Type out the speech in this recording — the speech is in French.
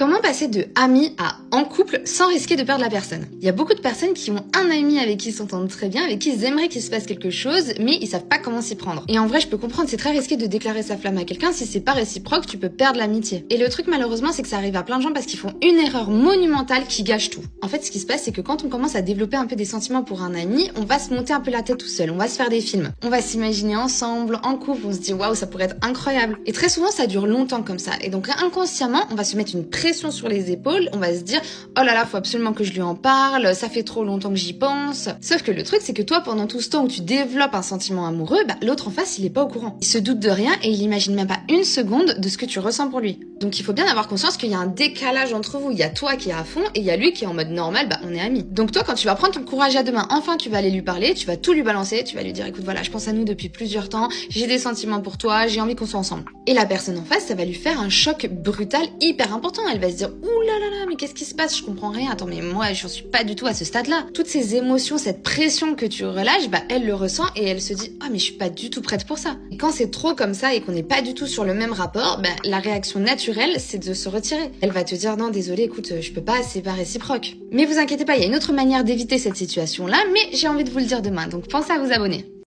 Comment passer de ami à en couple sans risquer de perdre la personne? Il y a beaucoup de personnes qui ont un ami avec qui ils s'entendent très bien, avec qui ils aimeraient qu'il se passe quelque chose, mais ils savent pas comment s'y prendre. Et en vrai, je peux comprendre, c'est très risqué de déclarer sa flamme à quelqu'un. Si c'est pas réciproque, tu peux perdre l'amitié. Et le truc, malheureusement, c'est que ça arrive à plein de gens parce qu'ils font une erreur monumentale qui gâche tout. En fait, ce qui se passe, c'est que quand on commence à développer un peu des sentiments pour un ami, on va se monter un peu la tête tout seul, on va se faire des films. On va s'imaginer ensemble, en couple, on se dit waouh, ça pourrait être incroyable. Et très souvent, ça dure longtemps comme ça. Et donc, inconsciemment, on va se mettre une pression sur les épaules. On va se dire oh là là, faut absolument que je lui en parle, ça fait trop longtemps que j'y pense. Sauf que le truc, c'est que toi, pendant tout ce temps où tu développes un sentiment amoureux, l'autre en face, il est pas au courant. Il se doute de rien et il imagine même pas une seconde de ce que tu ressens pour lui. Donc il faut bien avoir conscience qu'il y a un décalage entre vous. Il y a toi qui est à fond et il y a lui qui est en mode normal, on est amis. Donc toi, quand tu vas prendre ton courage à deux mains, enfin tu vas aller lui parler, tu vas tout lui balancer, tu vas lui dire écoute voilà, je pense à nous depuis plusieurs temps, j'ai des sentiments pour toi, j'ai envie qu'on soit ensemble. Et la personne en face, ça va lui faire un choc brutal hyper important. Elle va se dire ouh là là là, mais qu'est-ce qui se passe? Je comprends rien. Attends, mais moi, j'en suis pas du tout à ce stade-là. Toutes ces émotions, cette pression que tu relâches, elle le ressent et elle se dit ah mais je suis pas du tout prête pour ça. Et quand c'est trop comme ça et qu'on n'est pas du tout sur le même rapport, la réaction naturelle, c'est de se retirer. Elle va te dire non, désolé, écoute, je peux pas, c'est pas réciproque. Mais vous inquiétez pas, il y a une autre manière d'éviter cette situation-là, mais j'ai envie de vous le dire demain, donc pensez à vous abonner.